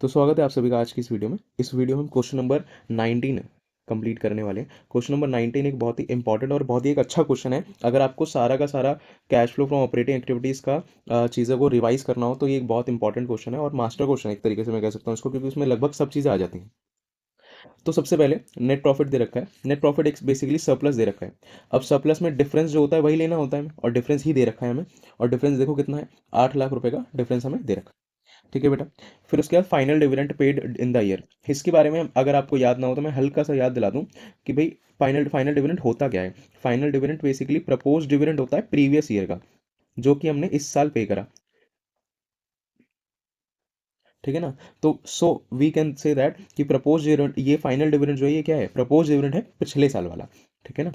तो स्वागत है आप सभी का आज की इस वीडियो में। इस वीडियो में हम क्वेश्चन नंबर 19 कंप्लीट करने वाले हैं। क्वेश्चन नंबर 19 एक बहुत ही इंपॉर्टेंट और बहुत ही एक अच्छा क्वेश्चन है। अगर आपको सारा का सारा cash flow from operating activities का चीज़ों को रिवाइज करना हो तो ये एक बहुत इंपॉर्टेंट क्वेश्चन है और मास्टर क्वेश्चन है एक तरीके से मैं कह सकता हूँ इसको, क्योंकि उसमें लगभग सब चीज़ें आ जाती हैं। तो सबसे पहले नेट प्रॉफिट दे रखा है। नेट प्रॉफिट एक बेसिकली सरप्लस दे रखा है। अब सरप्लस में डिफरेंस जो होता है वही लेना होता है हमें, और डिफरेंस ही दे रखा है हमें। और डिफरेंस देखो कितना है, 8 लाख रुपए का डिफरेंस हमें दे रखा है। ठीक है बेटा। फिर उसके बाद final dividend paid in the year. इसके बारे में अगर आपको याद ना हो तो मैं हल्का सा याद दिला दूं कि भाई फाइनल फाइनल डिविडेंड होता क्या है। Final dividend basically propose dividend होता है प्रीवियस ईयर का, जो कि हमने इस साल पे करा। ठीक है ना। तो so we can say that कि प्रपोज डिविडेंड, ये फाइनल डिविडेंड जो है ये क्या है, प्रपोज डिविडेंड है पिछले साल वाला। ठीक है ना।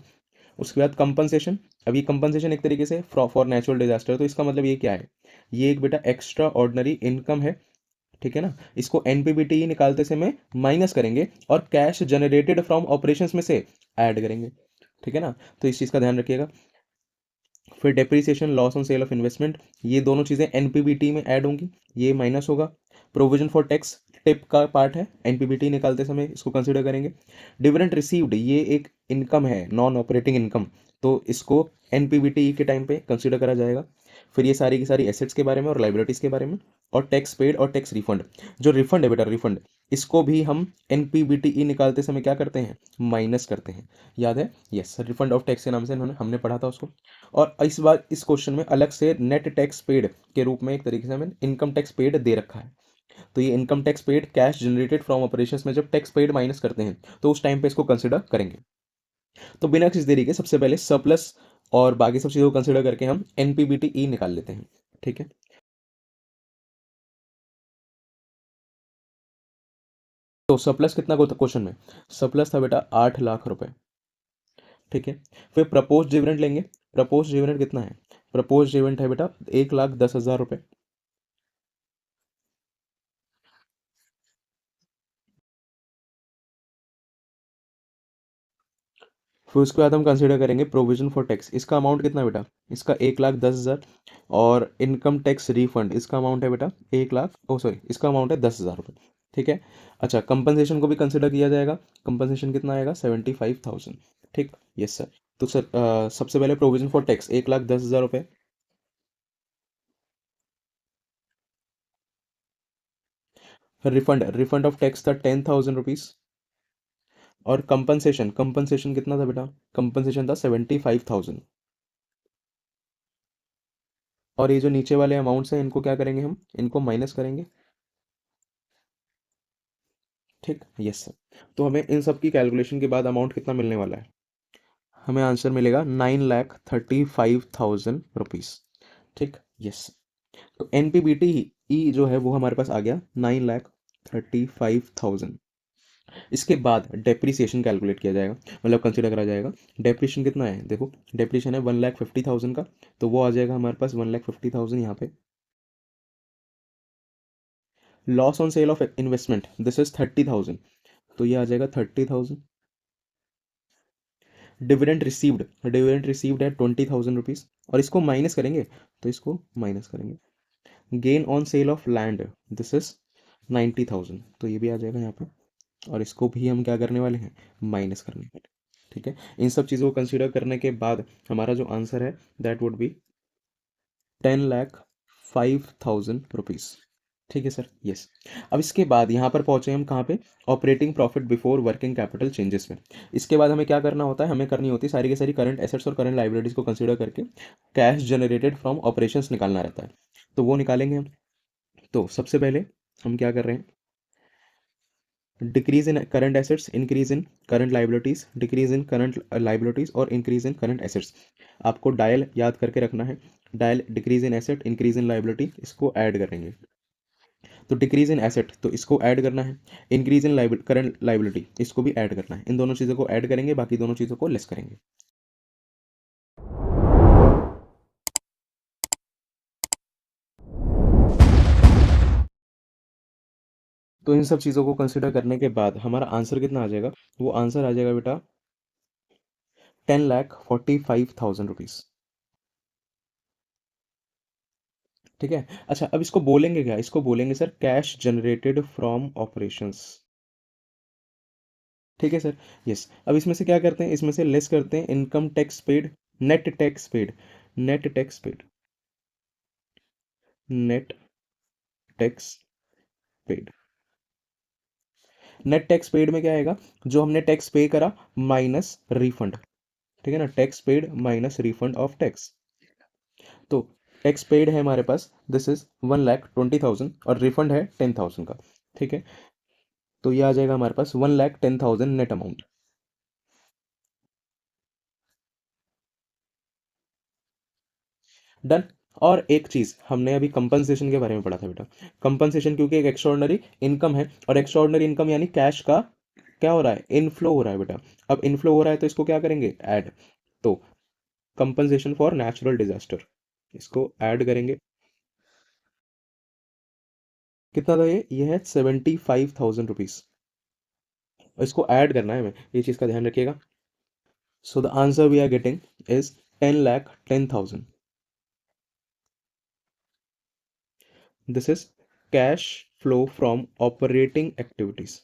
उसके बाद कंपनसेशन। अब ये कंपनसेशन एक तरीके से फॉर नेचुरल डिजास्टर, तो इसका मतलब ये क्या है, ये एक बेटा एक्स्ट्रा ऑर्डनरी इनकम है। ठीक है ना। इसको एनपीबीटी निकालते समय माइनस करेंगे और कैश जनरेटेड फ्रॉम ऑपरेशंस में से ऐड करेंगे। ठीक है ना। तो इस चीज़ का ध्यान रखिएगा। फिर depreciation loss on sale of investment, ये दोनों चीज़ें एनपीबीटी में ऐड होंगी, ये माइनस होगा। प्रोविजन फॉर टैक्स टिप का पार्ट है, एनपीबीटी निकालते समय इसको कंसीडर करेंगे। डिविडेंड रिसीव्ड, ये एक इनकम है, नॉन ऑपरेटिंग इनकम, तो इसको एनपीबीटी के टाइम पे कंसीडर करा जाएगा। फिर ये सारी की सारी एसेट्स के बारे में और लाइबिलिटीज़ के बारे में। और टैक्स पेड और टैक्स रिफंड, जो रिफंड है बेटा रिफंड, इसको भी हम एनपीबीटी निकालते समय क्या करते हैं, माइनस करते हैं। याद है, यस, रिफंड ऑफ टैक्स के नाम से इन्होंने हमने पढ़ा था उसको। और इस बार इस क्वेश्चन में अलग से नेट टैक्स पेड के रूप में एक तरीके से हमें इनकम टैक्स पेड दे रखा है। तो ये income tax paid cash generated from operations में जब टैक्स पेड माइनस करते हैं तो उस टाइम पे इसको कंसिडर करेंगे। तो बिना किसी देरी के सबसे पहले सरप्लस और बाकी सब चीज़ों को कंसिडर करके हम एनपीबीटी निकाल लेते हैं। ठीक है। तो सरप्लस कितना को था क्वेश्चन में, सरप्लस था बेटा 8 लाख रुपए। ठीक है। फिर प्रपोज डिविडेंड लेंगे। प्रपोज डिविडेंड कितना है, प्रपोज डिविडेंड है बेटा 1,10,000 रुपए। फिर उसके बाद हम कंसिडर करेंगे प्रोविजन फॉर टैक्स, इसका अमाउंट कितना है बेटा, इसका 1,10,000। और इनकम टैक्स रिफंड, इसका अमाउंट है बेटा 1 लाख, ओ सॉरी, इसका अमाउंट है 10,000 रुपये। ठीक है। अच्छा, कंपनसेशन को भी कंसिडर किया जाएगा। कंपनसेशन कितना आएगा, 75,000। ठीक, यस सर। तो सर सबसे पहले प्रोविजन फॉर टैक्स 1,10,000 रुपये। फिर रिफंड, रिफंड ऑफ टैक्स था 10,000 रुपीज़। और कंपनसेशन, कंपनसेशन कितना था बेटा, कंपनसेशन था 75,000। और ये जो नीचे वाले अमाउंट्स हैं इनको क्या करेंगे, हम इनको माइनस करेंगे। ठीक, यस सर। तो हमें इन सब की कैलकुलेशन के बाद अमाउंट कितना मिलने वाला है, हमें आंसर मिलेगा 9,35,000 रुपीज़। ठीक, यस। तो एनपीबीटी ई जो है वो हमारे पास आ गया 9,35,000। इसके बाद डेप्रिसिएशन कैलकुलेट किया जाएगा, मतलब कंसिडर करा जाएगा। डेप्रिसिएशन कितना है, देखो डेप्रिसिएशन है 1,50,000 का, तो वो आ जाएगा हमारे पास 1,50,000 यहाँ पे। Loss on sale of investment this is 30,000, तो ये आ जाएगा 30,000। डिविडेंड रिसीव्ड, डिविडेंड रिसीव्ड है 20,000 रुपीज़, और इसको माइनस करेंगे, तो इसको माइनस करेंगे। Gain on sale of land this is 90,000, तो ये भी आ जाएगा यहाँ पे, और इसको भी हम क्या करने वाले हैं, माइनस करने वाले। ठीक है। इन सब चीज़ों को कंसिडर करने के बाद हमारा जो आंसर है दैट वुड बी 10,05,000 रुपीज़। ठीक है सर, यस। अब इसके बाद यहाँ पर पहुँचे हम कहाँ पे, operating profit before working capital changes में। इसके बाद हमें क्या करना होता है, हमें करनी होती है सारी की सारी करंट एसेट्स और करंट लाइबिलिटीज़ को कंसिडर करके कैश जनरेटेड फ्रॉम ऑपरेशंस निकालना रहता है। तो वो निकालेंगे हम। तो सबसे पहले हम क्या कर रहे हैं, decrease in current assets, increase in current liabilities, decrease in current liabilities और इंक्रीज इन करंट एसेट्स। आपको डायल याद करके रखना है। Dial decrease in asset, increase in liability, इसको ऐड करेंगे। तो डिक्रीज इन एसेट तो इसको ऐड करना है, इंक्रीज इन करंट लाइबिलिटी इसको भी ऐड करना है। इन दोनों चीज़ों को ऐड करेंगे, बाकी दोनों चीज़ों को लेस करेंगे। तो इन सब चीज़ों को कंसिडर करने के बाद हमारा आंसर कितना आ जाएगा, वो आंसर आ जाएगा बेटा 10,45,000 रुपीज़। ठीक है। अच्छा, अब इसको बोलेंगे क्या, इसको बोलेंगे sir cash generated from operations. ठीक है सर। यस, अब इसमें से क्या करते हैं, इसमें से लेस करते हैं income tax paid, net tax paid, net tax paid, net tax paid. Net tax paid में क्या आएगा, जो हमने टैक्स पे करा माइनस रिफंड। ठीक है ना, tax paid minus refund of tax. तो टैक्स पेड है हमारे पास, दिस इज 1,20,000 और रिफंड है 10,000 का। ठीक है, तो ये आ जाएगा हमारे पास 1,10,000 नेट अमाउंट। डन। और एक चीज हमने अभी कंपनसेशन के बारे में पढ़ा था बेटा। कंपनसेशन क्योंकि एक एक्स्ट्रॉर्डनरी इनकम है, और एक्स्ट्रॉर्डनरी इनकम यानी कैश का क्या हो रहा है, इनफ्लो हो रहा है बेटा। अब इनफ्लो हो रहा है तो इसको क्या करेंगे, ऐड। तो कंपनसेशन फॉर नेचुरल डिजास्टर, इसको ऐड करेंगे। कितना था ये है 75,000 रुपीज। इसको ऐड करना है हमें, ये चीज का ध्यान रखिएगा। So the answer we are getting is 10,10,000। This is cash flow from operating activities.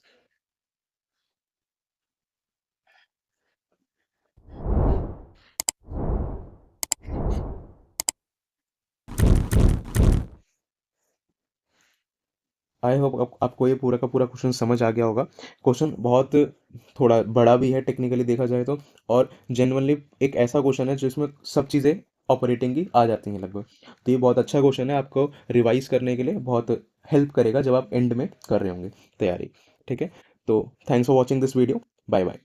I hope आपको ये पूरा का पूरा क्वेश्चन समझ आ गया होगा। क्वेश्चन बहुत थोड़ा बड़ा भी है टेक्निकली देखा जाए तो, और जेनुअनली एक ऐसा क्वेश्चन है जिसमें सब चीज़ें ऑपरेटिंग की आ जाती हैं लगभग। तो ये बहुत अच्छा क्वेश्चन है, आपको रिवाइज करने के लिए बहुत हेल्प करेगा जब आप एंड में कर रहे होंगे तैयारी। ठीक है, तो thanks for watching this video, bye bye.